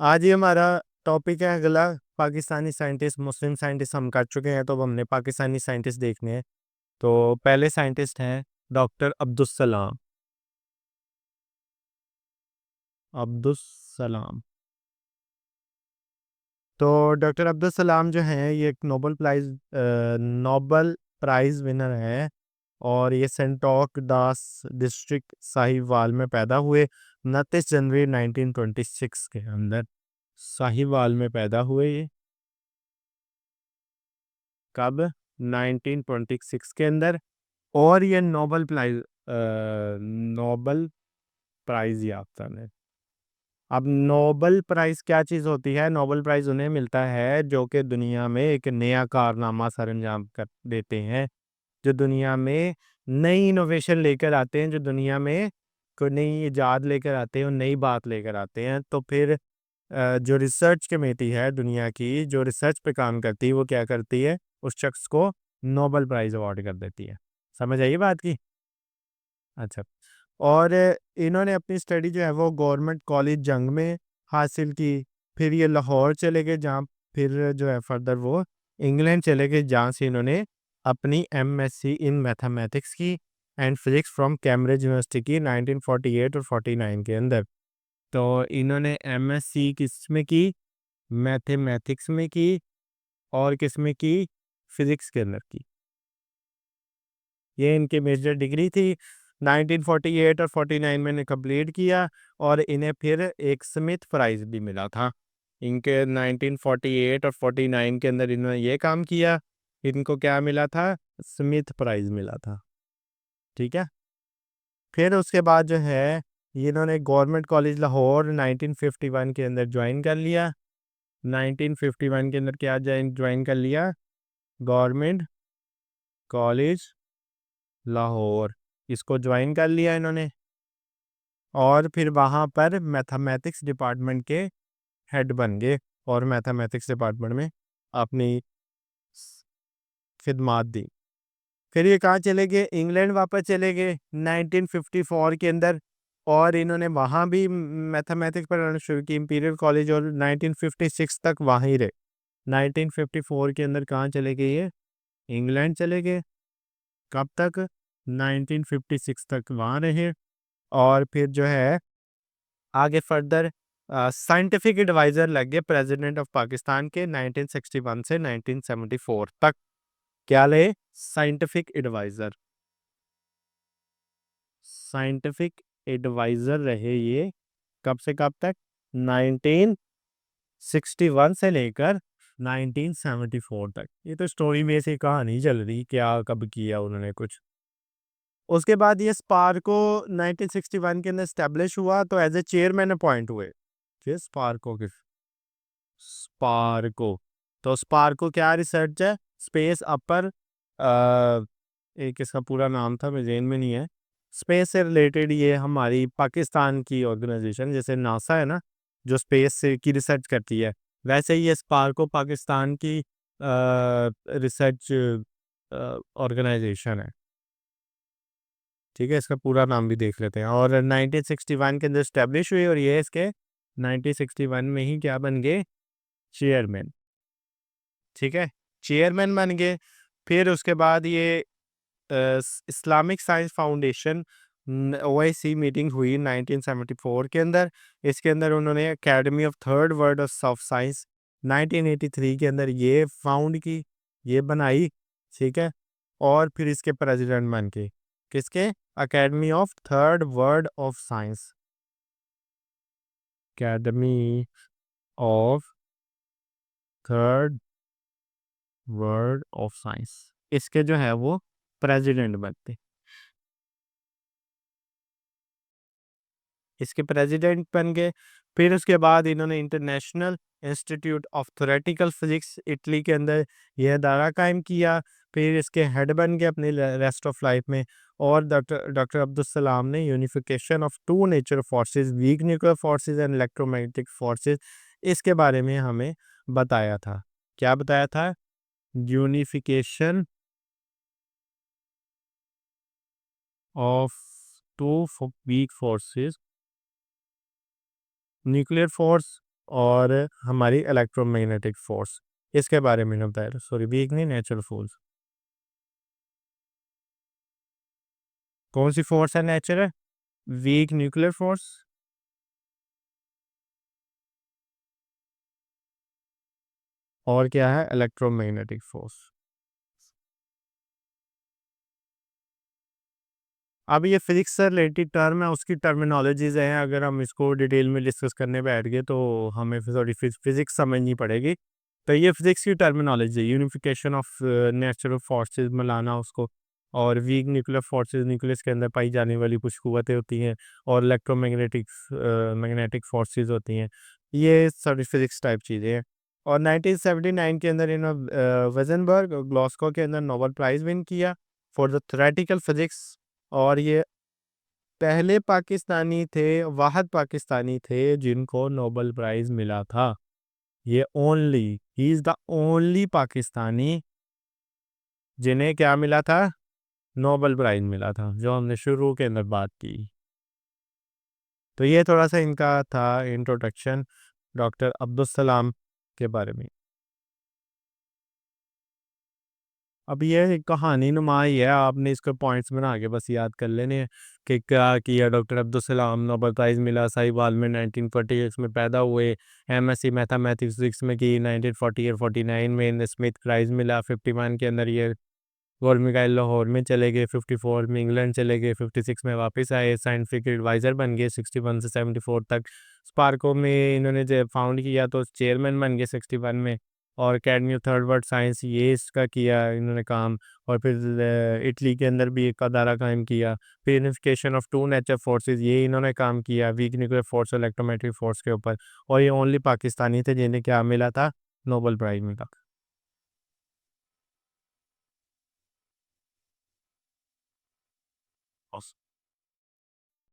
आज ही हमारा टॉपिक है अगला पाकिस्तानी साइंटिस्ट। मुस्लिम साइंटिस्ट हम कर चुके हैं, तो अब हमने पाकिस्तानी साइंटिस्ट देखने हैं। तो पहले साइंटिस्ट हैं डॉक्टर अब्दुल सलाम। अब्दुल सलाम। तो डॉक्टर अब्दुल सलाम जो हैं ये एक नोबल प्राइज़ विनर हैं। और ये सेंटोक दास डिस्ट्रिक्ट साहिवाल में पैदा हुए 29 जनवरी 1926 के अंदर। साहिवाल में पैदा हुए ये कब? 1926 के अंदर। और ये नोबल प्राइज़ याफ्ता है। अब नोबल प्राइज़ क्या चीज़ होती है? नोबल प्राइज़ उन्हें मिलता है जो कि दुनिया में एक नया कारनामा सरअंजाम कर देते हैं, जो दुनिया में नई इनोवेशन लेकर आते हैं, जो दुनिया में कोई नई इजाद लेकर आते हैं और नई बात लेकर आते हैं। तो फिर जो रिसर्च कमेटी है दुनिया की, जो रिसर्च पे काम करती है, वो क्या करती है? उस शख्स को नोबल प्राइज़ अवार्ड कर देती है। समझ आई बात की? अच्छा। और इन्होंने अपनी स्टडी जो है वो गवर्नमेंट कॉलेज जंग में हासिल की। फिर ये लाहौर चले गए, जहाँ फिर जो है फर्दर वो इंग्लैंड चले गए, जहाँ से इन्होंने अपनी एमएससी इन मैथमेटिक्स की and physics from Cambridge university की 1948 और 49 के अंदर। तो इन्होंने एमएससी किस में की? मैथमेटिक्स में की। और किस में की? फिजिक्स के अंदर की। ये इनकी मेजर डिग्री थी। 1948 और 49 में इन्हें कंप्लीट किया। और इन्हें फिर एक स्मिथ प्राइज़ भी मिला था। इनके 1948 और 49 के अंदर इन्होंने ये काम किया। इनको क्या मिला था? स्मिथ प्राइज़ मिला था। ठीक है। फिर उसके बाद जो है इन्होंने गवर्नमेंट कॉलेज लाहौर 1951 के अंदर ज्वाइन कर लिया। 1951 के अंदर क्या ज्वाइन कर लिया? गवर्नमेंट कॉलेज लाहौर, इसको ज्वाइन कर लिया इन्होंने। और फिर वहाँ पर मैथमेटिक्स डिपार्टमेंट के हेड बन गए और मैथमेटिक्स डिपार्टमेंट में अपनी खिदमात दी। फिर ये कहाँ चले गए? इंग्लैंड वापस चले गए 1954 के अंदर। और इन्होंने वहाँ भी मैथमेटिक्स पढ़ाना शुरू की, इंपीरियल कॉलेज, और 1956 तक वहाँ ही रहे। 1954 के अंदर कहाँ चले गए ये? इंग्लैंड चले गए। कब तक? 1956 तक वहाँ रहे। और फिर जो है आगे फर्दर साइंटिफिक एडवाइजर लग गए प्रेसिडेंट ऑफ पाकिस्तान के 1961 से 1974 तक। क्या ले? Scientific adviser. साइंटिफिक एडवाइजर रहे ये कब से कब तक? 1961 से लेकर 1974 तक। ये तो स्टोरी में से कहानी चल रही, क्या कब किया उन्होंने कुछ। उसके बाद ये स्पार्को 1961 के अंदर स्टैब्लिश हुआ, तो एज ए चेयरमैन अपॉइंट हुए। फिर स्पार्को के स्पार्को तो स्पार्को क्या रिसर्च है? स्पेस अपर एक इसका पूरा नाम था, मेरे ज़हन में नहीं है। स्पेस से रिलेटेड ये हमारी पाकिस्तान की ऑर्गेनाइजेशन, जैसे नासा है ना, जो स्पेस से की रिसर्च करती है, वैसे ही ये स्पार्को पाकिस्तान की रिसर्च ऑर्गेनाइजेशन है। ठीक है, इसका पूरा नाम भी देख लेते हैं। और 1961 के अंदर स्टैब्लिश हुई, और ये इसके 1961 में ही क्या बन गए? चेयरमैन। ठीक है, चेयरमैन बन गए। फिर उसके बाद ये Islamic science foundation OIC meeting हुई 1974 के अंदर। इसके अंदर उन्होंने academy of third world of science 1983 के अंदर ये फाउंड की, ये बनाई। ठीक है। और फिर इसके प्रेसिडेंट बन के किसके? Academy of third world of science. Academy of third world of science, इसके जो है वो प्रेसिडेंट बनते। इसके प्रेसिडेंट बन गए। फिर उसके बाद इन्होंने international institute of theoretical physics Italy के अंदर यह अदारा कायम किया। फिर इसके हेड बन गए अपने रेस्ट ऑफ लाइफ में। और डॉक्टर डॉक्टर अब्दुल सलाम ने unification of two nature forces, weak nuclear forces and electromagnetic forces, इसके बारे में हमें बताया था। क्या बताया था? Unification of two weak forces, nuclear force और हमारी इलेक्ट्रोमैग्नेटिक फोर्स, इसके बारे में बताया। सॉरी, वीक नहीं, नेचुरल फोर्स। कौन सी फोर्स है नेचुरल? Weak nuclear force. और क्या है? Electromagnetic force. अब ये फिजिक्स से रिलेटेड टर्म है, उसकी टर्मिनोलॉजीज हैं, अगर हम इसको डिटेल में डिस्कस करने बैठ गए तो हमें फिर थोड़ी फिजिक्स समझनी पड़ेगी। तो ये फिजिक्स की terminology, unification of natural forces मिलाना उसको, और वीक न्यूक्लियर फोर्सेस, न्यूक्लियस के अंदर पाई जाने वाली कुछ कुव्वतें होती हैं, और इलेक्ट्रोमैग्नेटिक मैग्नेटिक फोर्सेस होती हैं। ये सारी फिजिक्स टाइप चीज़ें हैं। और 1979 के अंदर इन्होंने वेजनबर्ग और ग्लासगो के अंदर नोबेल प्राइज़ विन किया फॉर द थ्योरेटिकल फिजिक्स। और ये पहले पाकिस्तानी थे, वाहद पाकिस्तानी थे जिनको नोबेल प्राइज़ मिला था। ये only, he is the only Pakistani जिन्हें क्या मिला था? नोबेल प्राइज़ मिला था, जो हमने शुरू के अंदर बात की। तो ये थोड़ा-सा इनका था इंट्रोडक्शन डॉक्टर अब्दुल सलाम के बारे में। अब ये कहानी नुमा ही है, आपने इसके पॉइंट्स बना के बस याद कर लेने हैं कि क्या किया डॉक्टर अब्दुल सलाम, नोबेल प्राइज़ मिला साहिवाल में, 1946 में पैदा हुए, एमएससी मैथमेटिक्स में की, 1948 49 में इन्हें स्मिथ प्राइज़ मिला, 51 के अंदर ये गौर मिकाइल लाहौर में चले गए, 54 में इंग्लैंड चले गए, 56 में वापस आए, साइंटिफिक एडवाइज़र बन गए 61 से 74 तक। स्पार्को में इन्होंने जब फाउंड किया तो चेयरमैन बन गए 61 में। और academy of third world science, ये इसका किया इन्होंने काम। और फिर इटली के अंदर भी एक अदारा कायम किया। फिर unification of two nature forces, ये इन्होंने काम किया, वीक न्यूक्लियर फोर्स और इलेक्ट्रोमैग्नेटिक फोर्स के ऊपर। और ये ओनली पाकिस्तानी थे जिन्हें क्या मिला था? नोबेल प्राइज़ मिला।